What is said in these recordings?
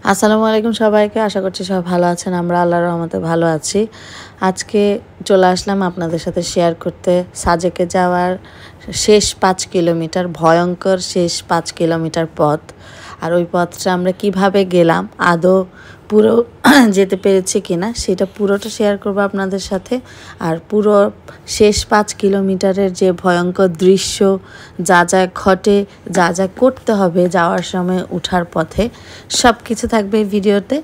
আসসালামু আলাইকুম সবাইকে। আশা করছি সবাই ভালো আছেন। আমরা আল্লাহর রহমতে ভালো আছি। আজকে চলে আসলাম আপনাদের সাথে শেয়ার করতে সাজেকে যাওয়ার শেষ 5 কিলোমিটার, ভয়ঙ্কর শেষ 5 কিলোমিটার পথ। আর ওই পথটা আমরা কিভাবে গেলাম, আদৌ পুরো যেতে পেরেছি কিনা সেটা পুরোটা শেয়ার করব আপনাদের সাথে। আর পুরো শেষ 5 কিলোমিটারের যে ভয়ঙ্কর দৃশ্য, যা যা ঘটে, যা যা করতে হবে যাওয়ার সময় উঠার পথে, সব কিছু থাকবে এই ভিডিওতে।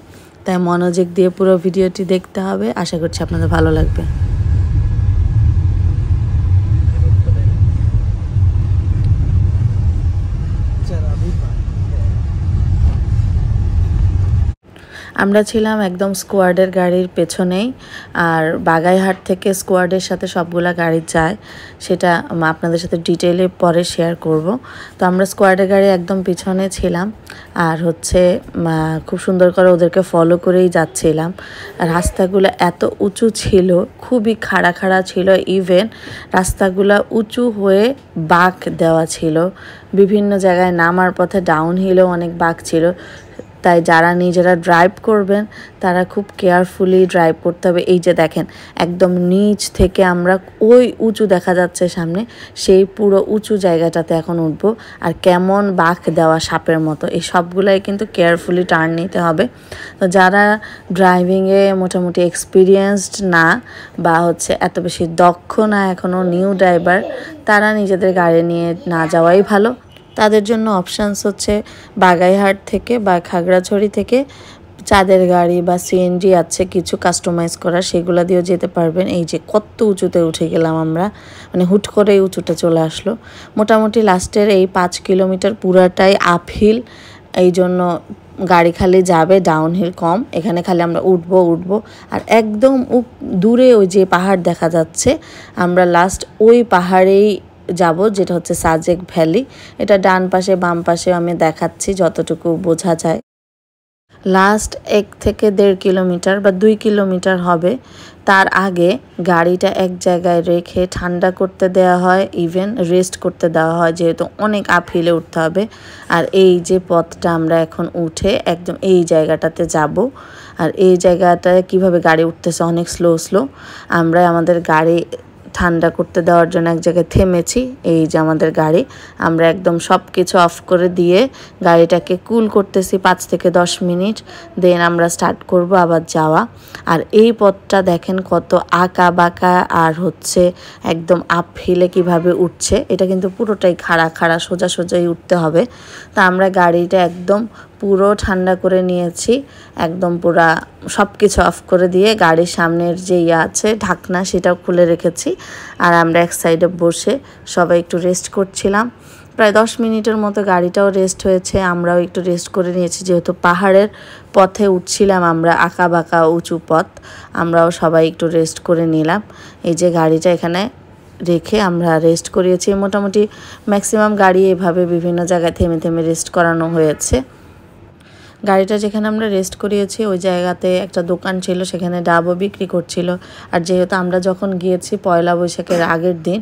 তাই মনোযোগ দিয়ে পুরো ভিডিওটি দেখতে হবে। আশা করছি আপনাদের ভালো লাগবে। আমরা ছিলাম একদম স্কোয়াডের গাড়ির পেছনেই। আর বাগাইহাট থেকে স্কোয়াডের সাথে সবগুলা গাড়ি যায়, সেটা আপনাদের সাথে ডিটেইলে পরে শেয়ার করব। তো আমরা স্কোয়াডের গাড়ি একদম পিছনে ছিলাম আর খুব সুন্দর করে ওদেরকে ফলো করেই যাচ্ছিলাম। রাস্তাগুলো এত উঁচু ছিল, খুবই খাড়া খাড়া ছিল, ইভেন রাস্তাগুলো উঁচু হয়ে বাঁক দেওয়া ছিল। বিভিন্ন জায়গায় নামার পথে ডাউন হিলেও অনেক বাঁক ছিল। তাই যারা নিজেরা ড্রাইভ করবেন তারা খুব কেয়ারফুলি ড্রাইভ করতে হবে। এই যে দেখেন, একদম নিচ থেকে আমরা ওই উঁচু দেখা যাচ্ছে সামনে, সেই পুরো উঁচু জায়গাটাতে এখন উঠবো। আর কেমন বাঁক দেওয়া সাপের মতো, এই সবগুলাই কিন্তু কেয়ারফুলি টার্ন নিতে হবে। তো যারা ড্রাইভিংয়ে মোটামুটি এক্সপিরিয়েন্সড না বা এত বেশি দক্ষ না, এখনও নিউ ড্রাইভার, তারা নিজেদের গাড়ি নিয়ে না যাওয়াই ভালো। তাদের জন্য অপশানস বাগাইহাট থেকে বা খাগড়াছড়ি থেকে চাঁদের গাড়ি বা সিএনজি আছে কিছু কাস্টমাইজ করা, সেগুলো দিয়েও যেতে পারবেন। এই যে কত উঁচুতে উঠে গেলাম আমরা, হুট করে এই উঁচুটা চলে আসলো। মোটামুটি লাস্টের এই 5 কিলোমিটার পুরাটাই আপহিল, এই জন্য গাড়ি খালি যাবে, ডাউনহিল কম। এখানে খালি আমরা উঠবো। আর একদম দূরে ওই যে পাহাড় দেখা যাচ্ছে, আমরা লাস্ট ওই পাহাড়েই যাব, যেটা সাজেক ভ্যালি। এটা ডান পাশে বাম পাশে আমি দেখাচ্ছি যতটুকু বোঝা যায়। লাস্ট 1 থেকে 1.5 কিলোমিটার বা 2 কিলোমিটার হবে। তার আগে গাড়িটা এক জায়গায় রেখে ঠান্ডা করতে দেওয়া হয়, ইভেন রেস্ট করতে দেওয়া হয়, যেহেতু অনেক আপহিলে উঠতে হবে। আর এই যে পথটা আমরা এখন উঠে একদম এই জায়গাটাতে যাব। আর এই জায়গাটায় কিভাবে গাড়ি উঠতেছে অনেক স্লো। আমরা আমাদের গাড়ি ঠান্ডা করতে দেওয়ার জন্য এক জায়গায় থেমেছি। এই যে আমাদের গাড়ি, আমরা একদম সব কিছু অফ করে দিয়ে গাড়িটাকে কুল করতেছি 5 থেকে 10 মিনিট, দেন আমরা স্টার্ট করব আবার যাওয়া। আর এই পথটা দেখেন কত আঁকা বাঁকা, আর একদম আপ হিলে কীভাবে উঠছে। এটা কিন্তু পুরোটাই খাড়া সোজাই উঠতে হবে। তা আমরা গাড়িটা একদম পুরো ঠান্ডা করে নিয়েছি, একদম পুরা সব কিছু অফ করে দিয়ে গাড়ির সামনের যে আছে ঢাকনা, সেটাও খুলে রেখেছি। আর আমরা এক সাইডে বসে সবাই একটু রেস্ট করছিলাম। প্রায় 10 মিনিটের মতো গাড়িটাও রেস্ট হয়েছে, আমরাও একটু রেস্ট করে নিয়েছি, যেহেতু পাহাড়ের পথে উঠছিলাম আমরা, আঁকা বাঁকা উঁচু পথ। আমরাও সবাই একটু রেস্ট করে নিলাম। এই যে গাড়িটা এখানে রেখে আমরা রেস্ট করিয়েছি। মোটামুটি ম্যাক্সিমাম গাড়ি এভাবে বিভিন্ন জায়গায় থেমে রেস্ট করানো হয়েছে। গাড়িটা যেখানে আমরা রেস্ট করিয়েছি ওই জায়গাতে একটা দোকান ছিল, সেখানে ডাবও বিক্রি করছিল। আর যেহেতু আমরা যখন গিয়েছি পয়লা বৈশাখের আগের দিন,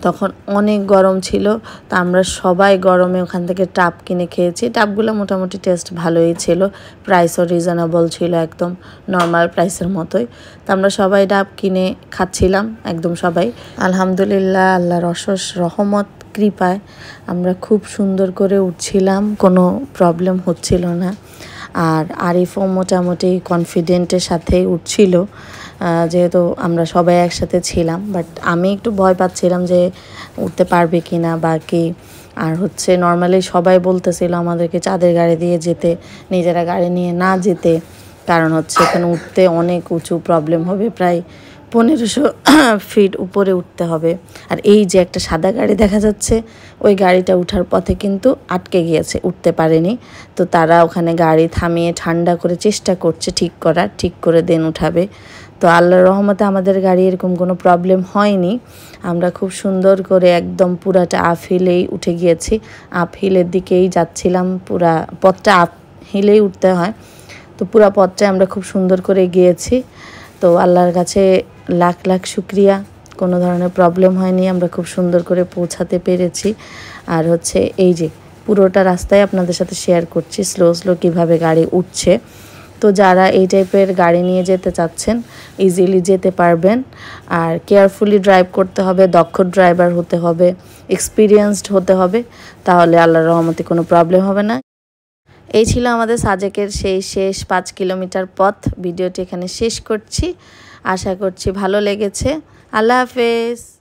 তখন অনেক গরম ছিল। তা আমরা সবাই গরমে ওখান থেকে ডাব কিনে খেয়েছি। ডাবগুলো মোটামুটি টেস্ট ভালোই ছিল, প্রাইসও রিজনেবল ছিল, একদম নর্মাল প্রাইসের মতোই। তা আমরা সবাই ডাব কিনে খাচ্ছিলাম, একদম সবাই। আলহামদুলিল্লাহ, আল্লাহর অশেষ রহমত কৃপায় আমরা খুব সুন্দর করে উঠছিলাম, কোনো প্রবলেম হচ্ছিল না। আর আরিফও মোটামুটি কনফিডেন্টের সাথেই উঠছিল, যেহেতু আমরা সবাই একসাথে ছিলাম। বাট আমি একটু ভয় পাচ্ছিলাম যে উঠতে পারবে কি না বা কি। আর নর্মালি সবাই বলতেছিল আমাদেরকে চাঁদের গাড়ি দিয়ে যেতে, নিজেরা গাড়ি নিয়ে না যেতে, কারণ এখানে উঠতে অনেক উঁচু, প্রবলেম হবে, প্রায় 1500 ফিট উপরে উঠতে হবে। আর এই যে একটা সাদা গাড়ি দেখা যাচ্ছে, ওই গাড়িটা উঠার পথে কিন্তু আটকে গিয়েছে, উঠতে পারেনি। তো তারা ওখানে গাড়ি থামিয়ে ঠান্ডা করে চেষ্টা করছে ঠিক করে দেন উঠাবে। তো আল্লাহর রহমতে আমাদের গাড়ি এরকম কোনো প্রবলেম হয়নি। আমরা খুব সুন্দর করে একদম পুরাটা আপহিলেই উঠে গিয়েছি। আপহিলের দিকেই যাচ্ছিলাম, পুরা পথটা আপহিলেই উঠতে হয়। তো পুরা পথটায় আমরা খুব সুন্দর করে গিয়েছি। তো আল্লাহর কাছে লাখ লাখ শুক্রিয়া, কোনো ধরনের প্রবলেম হয়নি, আমরা খুব সুন্দর করে পৌঁছাতে পেরেছি। আর এই যে পুরোটা রাস্তায় আপনাদের সাথে শেয়ার করছি স্লো স্লো কীভাবে গাড়ি উঠছে। তো যারা এই টাইপের গাড়ি নিয়ে যেতে চাচ্ছেন ইজিলি যেতে পারবেন। আর কেয়ারফুলি ড্রাইভ করতে হবে, দক্ষ ড্রাইভার হতে হবে, এক্সপিরিয়েন্সড হতে হবে, তাহলে আল্লাহর রহমতে কোনো প্রবলেম হবে না। এই ছিল আমাদের সাজেকের সেই শেষ 5 কিলোমিটার পথ। ভিডিওটি এখানে শেষ করছি, আশা করছি ভালো লেগেছে। আল্লাহ হাফেজ।